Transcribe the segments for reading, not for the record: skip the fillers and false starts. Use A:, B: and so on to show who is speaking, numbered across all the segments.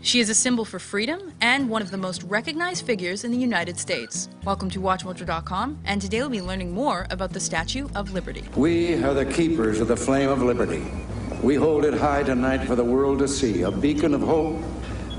A: She is a symbol for freedom and one of the most recognized figures in the United States. Welcome to WatchMojo.com, and today we'll be learning more about the Statue of Liberty.
B: We are the keepers of the flame of liberty. We hold it high tonight for the world to see, a beacon of hope,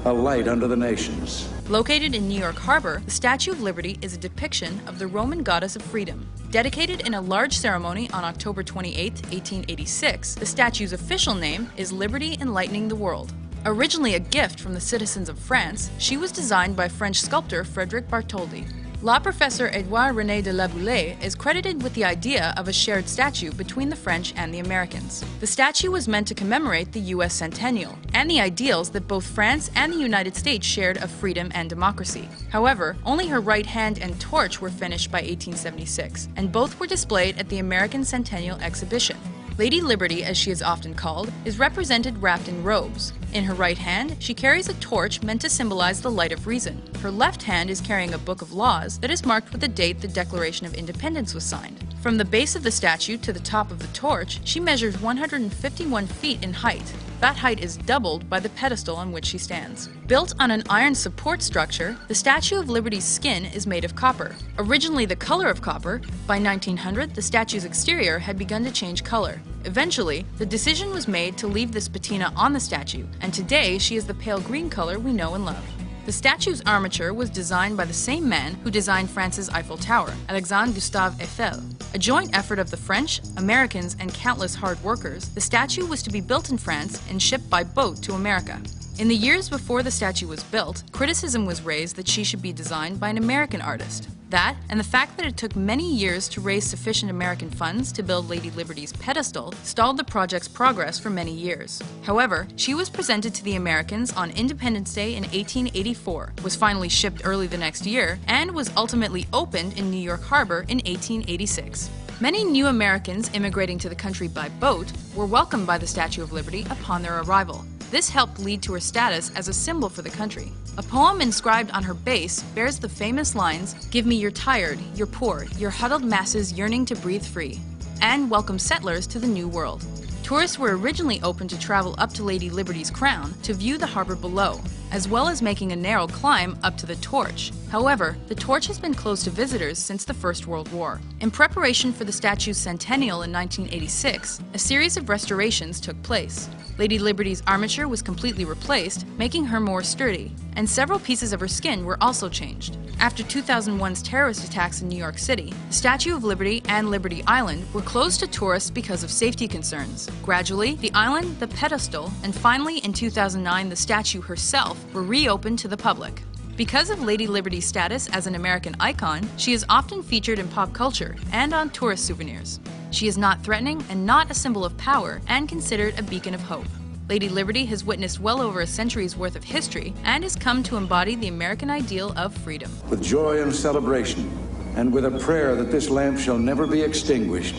B: a light unto the nations.
A: Located in New York Harbor, the Statue of Liberty is a depiction of the Roman goddess of freedom. Dedicated in a large ceremony on October 28, 1886, the statue's official name is Liberty Enlightening the World. Originally a gift from the citizens of France, she was designed by French sculptor Frédéric Bartholdi. Law professor Edouard René de la Boulaye is credited with the idea of a shared statue between the French and the Americans. The statue was meant to commemorate the U.S. centennial and the ideals that both France and the United States shared of freedom and democracy. However, only her right hand and torch were finished by 1876, and both were displayed at the American Centennial Exhibition. Lady Liberty, as she is often called, is represented wrapped in robes. In her right hand, she carries a torch meant to symbolize the light of reason. Her left hand is carrying a book of laws that is marked with the date the Declaration of Independence was signed. From the base of the statue to the top of the torch, she measures 151 feet in height. That height is doubled by the pedestal on which she stands. Built on an iron support structure, the Statue of Liberty's skin is made of copper. Originally the color of copper, by 1900 the statue's exterior had begun to change color. Eventually, the decision was made to leave this patina on the statue, and today she is the pale green color we know and love. The statue's armature was designed by the same man who designed France's Eiffel Tower, Alexandre Gustave Eiffel. A joint effort of the French, Americans, and countless hard workers, the statue was to be built in France and shipped by boat to America. In the years before the statue was built, criticism was raised that she should be designed by an American artist. That, and the fact that it took many years to raise sufficient American funds to build Lady Liberty's pedestal, stalled the project's progress for many years. However, she was presented to the Americans on Independence Day in 1884, was finally shipped early the next year, and was ultimately opened in New York Harbor in 1886. Many new Americans immigrating to the country by boat were welcomed by the Statue of Liberty upon their arrival. This helped lead to her status as a symbol for the country. A poem inscribed on her base bears the famous lines, "Give me your tired, your poor, your huddled masses yearning to breathe free," and welcome settlers to the New World. Tourists were originally open to travel up to Lady Liberty's crown to view the harbor below, as well as making a narrow climb up to the torch. However, the torch has been closed to visitors since the First World War. In preparation for the statue's centennial in 1986, a series of restorations took place. Lady Liberty's armature was completely replaced, making her more sturdy, and several pieces of her skin were also changed. After 2001's terrorist attacks in New York City, the Statue of Liberty and Liberty Island were closed to tourists because of safety concerns. Gradually, the island, the pedestal, and finally in 2009 the statue herself were reopened to the public. Because of Lady Liberty's status as an American icon, she is often featured in pop culture and on tourist souvenirs. She is not threatening and not a symbol of power, and considered a beacon of hope. Lady Liberty has witnessed well over a century's worth of history and has come to embody the American ideal of freedom.
B: With joy and celebration, and with a prayer that this lamp shall never be extinguished,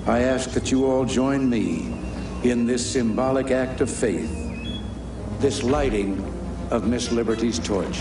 B: I ask that you all join me in this symbolic act of faith, this lighting of Miss Liberty's torch.